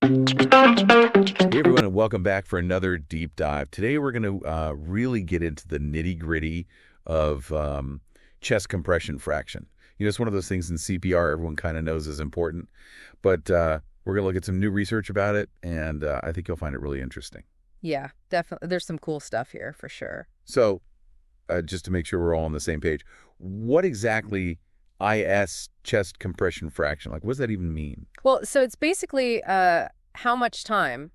Hey everyone, and welcome back for another deep dive. Today we're going to really get into the nitty-gritty of chest compression fraction. You know, it's one of those things in CPR everyone kind of knows is important, but we're going to look at some new research about it, and I think you'll find it really interesting. Yeah, definitely. There's some cool stuff here for sure. So, just to make sure we're all on the same page, what exactly IS chest compression fraction, like what does that even mean? Well, so it's basically how much time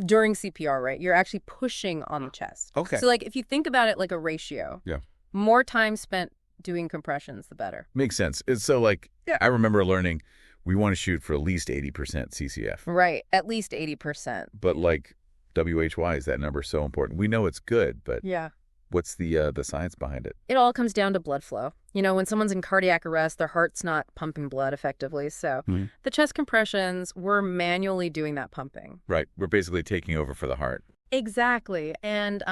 during CPR, right? You're actually pushing on the chest. Okay. So like if you think about it like a ratio, Yeah. more time spent doing compressions, the better. Makes sense. It's so like, Yeah. I remember learning we want to shoot for at least 80% CCF. Right. At least 80%. But like WHY is that number so important? We know it's good, but Yeah. what's the science behind it? It all comes down to blood flow. You know, when someone's in cardiac arrest, their heart's not pumping blood effectively. So the chest compressions, we're manually doing that pumping. Right. We're basically taking over for the heart. Exactly. And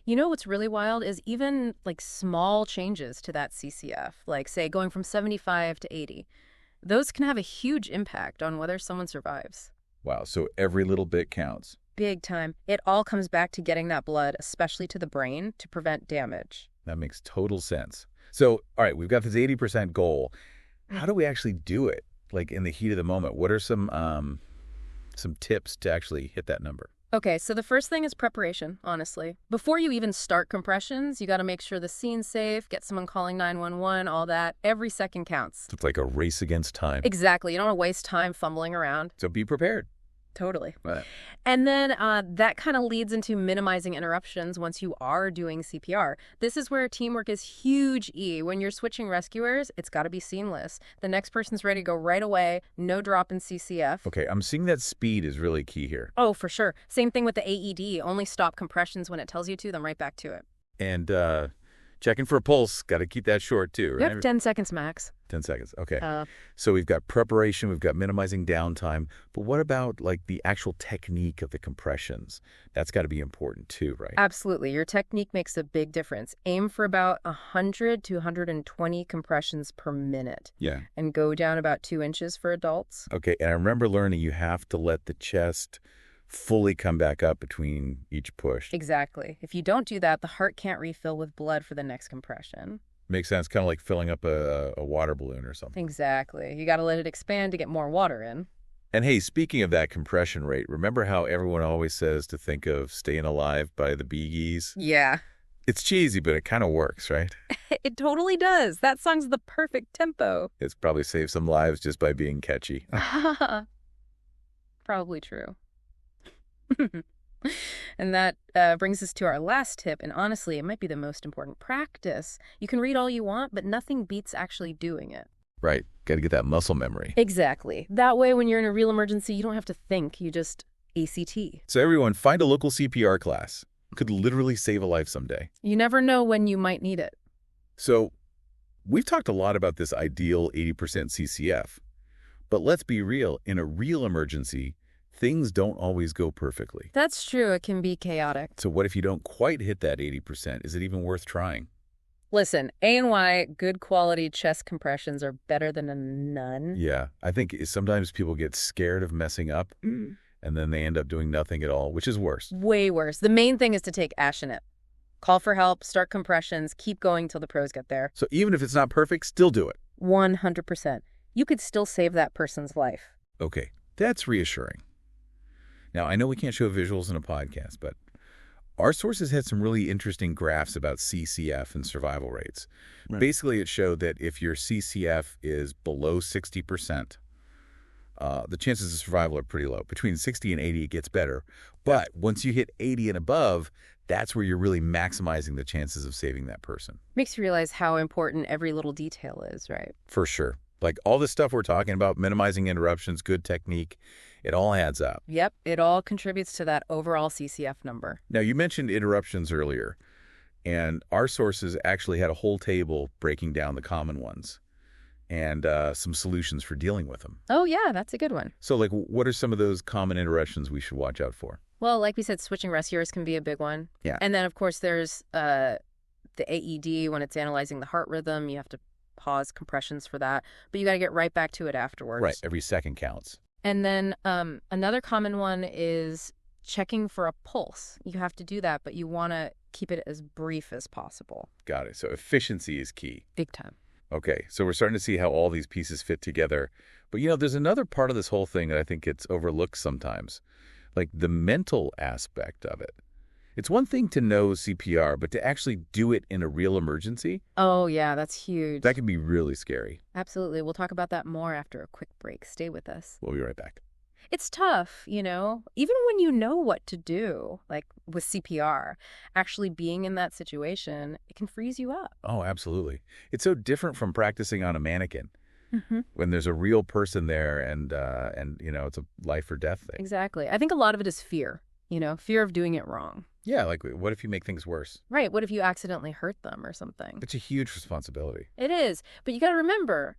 you know what's really wild is even like small changes to that CCF, like say going from 75 to 80, those can have a huge impact on whether someone survives. Wow. So every little bit counts. Big time. It all comes back to getting that blood, especially to the brain, to prevent damage. That makes total sense. So, all right, we've got this 80% goal. How do we actually do it? Like in the heat of the moment, what are some tips to actually hit that number? Okay, so the first thing is preparation, honestly. Before you even start compressions, you got to make sure the scene's safe, get someone calling 911, all that. Every second counts. It's like a race against time. Exactly. You don't want to waste time fumbling around. So be prepared. Totally. Right. And then that kind of leads into minimizing interruptions once you are doing CPR. This is where teamwork is huge. When you're switching rescuers, it's got to be seamless. The next person's ready to go right away, no drop in CCF. Okay, I'm seeing that speed is really key here. Oh, for sure. Same thing with the AED. Only stop compressions when it tells you to, then right back to it. And checking for a pulse, got to keep that short too, right? Yep, 10 seconds max. 10 seconds. Okay. So we've got preparation, we've got minimizing downtime, but what about like the actual technique of the compressions? That's got to be important too, right? Absolutely. Your technique makes a big difference. Aim for about 100 to 120 compressions per minute. Yeah. And go down about 2 inches for adults. Okay. And I remember learning you have to let the chest fully come back up between each push. Exactly. If you don't do that, the heart can't refill with blood for the next compression. Makes sense. Kind of like filling up a water balloon or something. Exactly. You got to let it expand to get more water in. And hey, speaking of that compression rate, remember how everyone always says to think of Staying Alive by the Bee Gees? Yeah. It's cheesy, but it kind of works, right? It totally does. That song's the perfect tempo. It's probably saved some lives just by being catchy. Probably true. And that brings us to our last tip, and honestly, it might be the most important practice. You can read all you want, but nothing beats actually doing it. Right. Got to get that muscle memory. Exactly. That way, when you're in a real emergency, you don't have to think. You just ACT. So everyone, find a local CPR class. Could literally save a life someday. You never know when you might need it. So we've talked a lot about this ideal 80% CCF. But let's be real. In a real emergency, things don't always go perfectly. That's true. It can be chaotic. So what if you don't quite hit that 80%? Is it even worth trying? Listen, A&Y, good quality chest compressions are better than a none. Yeah, I think sometimes people get scared of messing up, and then they end up doing nothing at all, which is worse. Way worse. The main thing is to take action it. Call for help, start compressions, keep going till the pros get there. So even if it's not perfect, still do it. 100%. You could still save that person's life. Okay, that's reassuring. Now, I know we can't show visuals in a podcast, but our sources had some really interesting graphs about CCF and survival rates. Right. Basically, it showed that if your CCF is below 60%, the chances of survival are pretty low. Between 60 and 80, it gets better. But once you hit 80 and above, that's where you're really maximizing the chances of saving that person. Makes you realize how important every little detail is, right? For sure. Like all this stuff we're talking about, minimizing interruptions, good technique, it all adds up. Yep, it all contributes to that overall CCF number. Now, you mentioned interruptions earlier, and our sources actually had a whole table breaking down the common ones and some solutions for dealing with them. Oh, yeah, that's a good one. So, like, what are some of those common interruptions we should watch out for? Well, like we said, switching rescuers can be a big one. Yeah. And then, of course, there's the AED when it's analyzing the heart rhythm. You have to pause compressions for that, but you got to get right back to it afterwards. Right. Every second counts. And then another common one is checking for a pulse. You have to do that, but you want to keep it as brief as possible. Got it. So efficiency is key. Big time. Okay, so we're starting to see how all these pieces fit together. But, there's another part of this whole thing that I think gets overlooked sometimes, like the mental aspect of it. It's one thing to know CPR, but to actually do it in a real emergency, Oh, yeah, that's huge. that can be really scary. Absolutely. We'll talk about that more after a quick break. Stay with us. We'll be right back. It's tough, even when you know what to do, like with CPR, actually being in that situation, it can freeze you up. Oh, absolutely. It's so different from practicing on a mannequin Mm-hmm. when there's a real person there and it's a life or death thing. Exactly. I think a lot of it is fear, fear of doing it wrong. Yeah, like what if you make things worse? Right. What if you accidentally hurt them or something? It's a huge responsibility. It is. But you got to remember,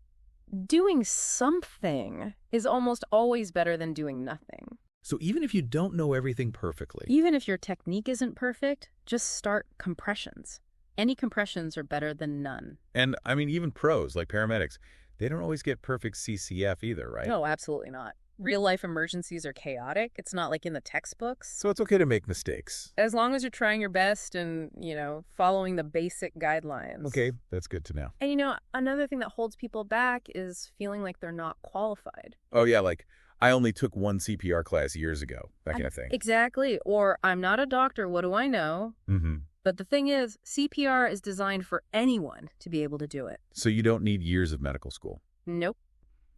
doing something is almost always better than doing nothing. So even if you don't know everything perfectly, Even if your technique isn't perfect, just start compressions. Any compressions are better than none. and I mean, even pros like paramedics, they don't always get perfect CCF either, right? No, absolutely not. Real life emergencies are chaotic. It's not like in the textbooks. So it's okay to make mistakes. As long as you're trying your best and, following the basic guidelines. Okay, that's good to know. And, another thing that holds people back is feeling like they're not qualified. Oh yeah, like I only took one CPR class years ago, that kind of thing. Exactly. Or I'm not a doctor. What do I know? Mm-hmm. But the thing is, CPR is designed for anyone to be able to do it. So you don't need years of medical school. Nope.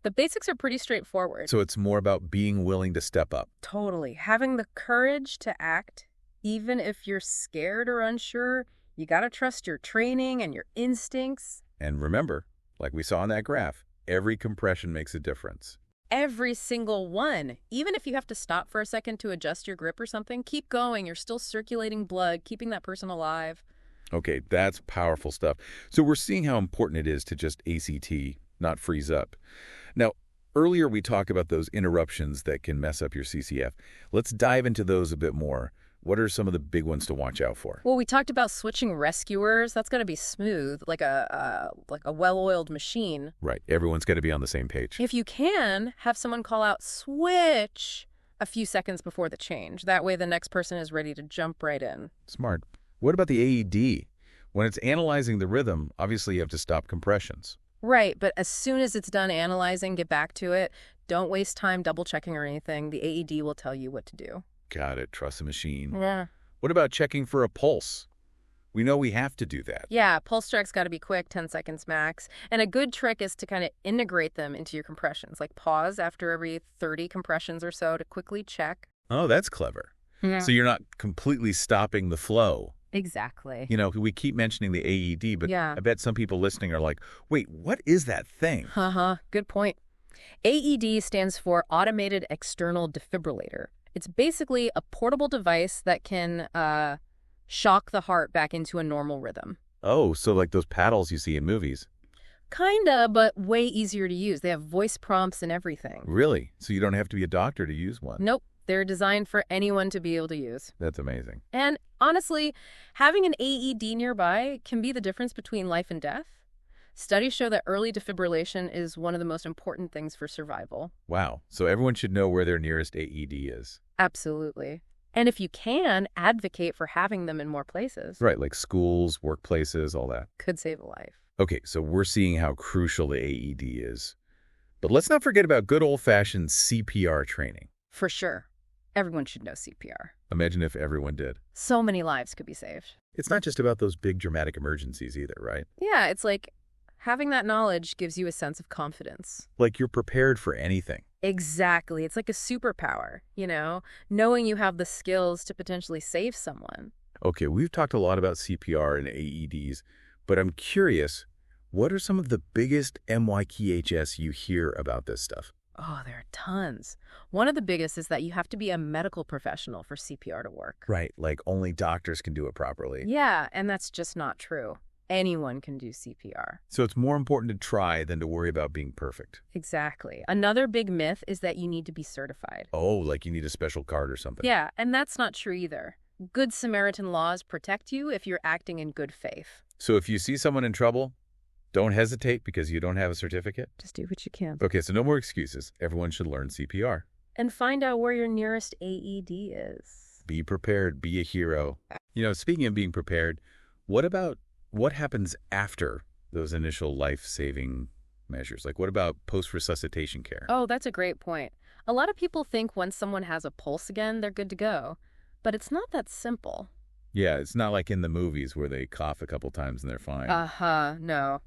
The basics are pretty straightforward. So it's more about being willing to step up. Totally. Having the courage to act, even if you're scared or unsure, you got to trust your training and your instincts. And remember, like we saw in that graph, every compression makes a difference. Every single one. Even if you have to stop for a second to adjust your grip or something, keep going. You're still circulating blood, keeping that person alive. Okay, that's powerful stuff. So we're seeing how important it is to just ACT, not freeze up. Now, earlier we talked about those interruptions that can mess up your CCF. Let's dive into those a bit more. What are some of the big ones to watch out for? Well, we talked about switching rescuers. That's got to be smooth, like a well-oiled machine. Right, everyone's got to be on the same page. If you can, have someone call out switch a few seconds before the change. That way the next person is ready to jump right in. Smart. What about the AED? When it's analyzing the rhythm, obviously you have to stop compressions. Right, but as soon as it's done analyzing, get back to it. Don't waste time double-checking or anything. The AED will tell you what to do. Got it. Trust the machine. Yeah. What about checking for a pulse? We know we have to do that. Yeah, pulse checks got to be quick, 10 seconds max. And a good trick is to kind of integrate them into your compressions, like pause after every 30 compressions or so to quickly check. Oh, that's clever. Yeah. So you're not completely stopping the flow. Exactly. We keep mentioning the AED, but Yeah. I bet some people listening are like, wait, what is that thing? Good point. AED stands for Automated External Defibrillator. It's basically a portable device that can shock the heart back into a normal rhythm. Oh, so like those paddles you see in movies. Kinda, but way easier to use. They have voice prompts and everything. Really? So you don't have to be a doctor to use one? Nope. They're designed for anyone to be able to use. That's amazing. And honestly, having an AED nearby can be the difference between life and death. Studies show that early defibrillation is one of the most important things for survival. Wow. So everyone should know where their nearest AED is. Absolutely. And if you can, advocate for having them in more places. Right, like schools, workplaces, all that. Could save a life. Okay, so we're seeing how crucial the AED is. But let's not forget about good old-fashioned CPR training. For sure. Everyone should know CPR. Imagine if everyone did. So many lives could be saved. It's not just about those big dramatic emergencies either, right? Yeah, it's like having that knowledge gives you a sense of confidence. Like you're prepared for anything. Exactly. It's like a superpower, knowing you have the skills to potentially save someone. Okay, we've talked a lot about CPR and AEDs, but I'm curious, what are some of the biggest MYKHS you hear about this stuff? Oh, there are tons. One of the biggest is that you have to be a medical professional for CPR to work. Right, like only doctors can do it properly. Yeah, and that's just not true. Anyone can do CPR. So it's more important to try than to worry about being perfect. Exactly. Another big myth is that you need to be certified. Oh, like you need a special card or something. Yeah, and that's not true either. Good Samaritan laws protect you if you're acting in good faith. So if you see someone in trouble, Don't hesitate because you don't have a certificate. Just do what you can. Okay, so no more excuses. Everyone should learn CPR. And find out where your nearest AED is. Be prepared. Be a hero. Speaking of being prepared, what happens after those initial life-saving measures? Like, what about post-resuscitation care? Oh, that's a great point. A lot of people think once someone has a pulse again, they're good to go. But it's not that simple. Yeah, it's not like in the movies where they cough a couple times and they're fine. No.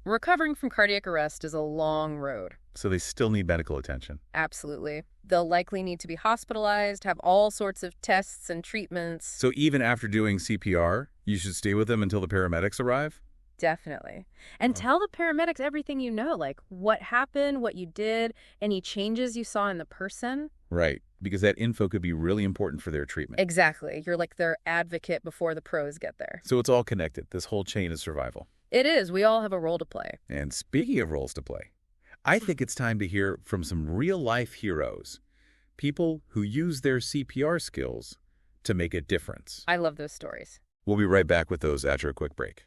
Recovering from cardiac arrest is a long road. So they still need medical attention. Absolutely. They'll likely need to be hospitalized, have all sorts of tests and treatments. So even after doing CPR, you should stay with them until the paramedics arrive? Definitely. And tell the paramedics everything you know, like what happened, what you did, any changes you saw in the person. Right, because that info could be really important for their treatment. Exactly. You're like their advocate before the pros get there. So it's all connected, this whole chain of survival. It is. We all have a role to play. And speaking of roles to play, I think it's time to hear from some real-life heroes, people who use their CPR skills to make a difference. I love those stories. We'll be right back with those after a quick break.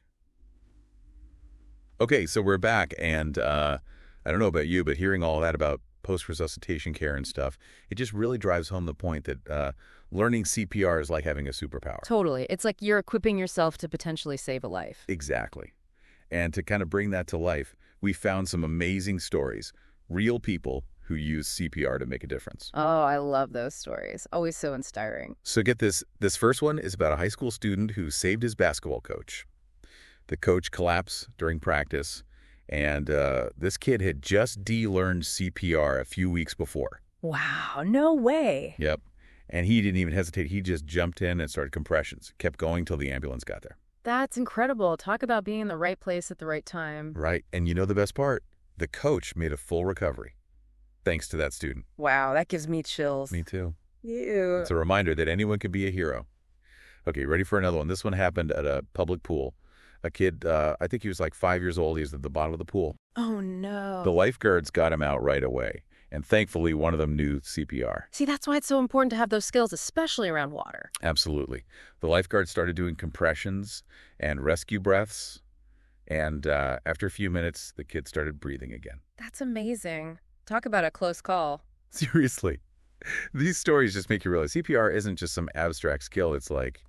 Okay, so we're back, and I don't know about you, but hearing all that about post-resuscitation care and stuff, it just really drives home the point that learning CPR is like having a superpower. Totally. It's like you're equipping yourself to potentially save a life. Exactly. And to kind of bring that to life, we found some amazing stories, real people who use CPR to make a difference. Oh, I love those stories. Always so inspiring. So get this. This first one is about a high school student who saved his basketball coach. The coach collapsed during practice, and this kid had just de-learned CPR a few weeks before. Wow, no way. Yep. And he didn't even hesitate. He just jumped in and started compressions. Kept going till the ambulance got there. That's incredible. Talk about being in the right place at the right time. Right. And you know the best part? The coach made a full recovery, thanks to that student. Wow, that gives me chills. Me too. Ew. It's a reminder that anyone can be a hero. Okay, ready for another one? This one happened at a public pool. A kid, I think he was like 5 years old. He was at the bottom of the pool. Oh, no. The lifeguards got him out right away. And thankfully, one of them knew CPR. See, that's why it's so important to have those skills, especially around water. Absolutely. The lifeguards started doing compressions and rescue breaths. And after a few minutes, the kid started breathing again. That's amazing. Talk about a close call. Seriously. These stories just make you realize CPR isn't just some abstract skill. It's like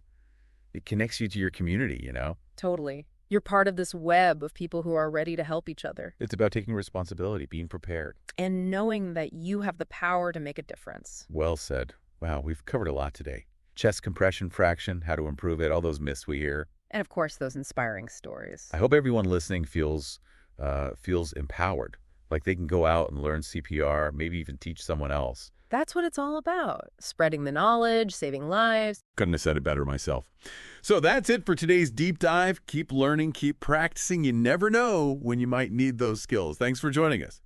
it connects you to your community, you know? Totally. You're part of this web of people who are ready to help each other. It's about taking responsibility, being prepared. And knowing that you have the power to make a difference. Well said. Wow, we've covered a lot today. Chest compression fraction, how to improve it, all those myths we hear. And of course, those inspiring stories. I hope everyone listening feels empowered, like they can go out and learn CPR, maybe even teach someone else. That's what it's all about. Spreading the knowledge, saving lives. Couldn't have said it better myself. So that's it for today's deep dive. Keep learning, keep practicing. You never know when you might need those skills. Thanks for joining us.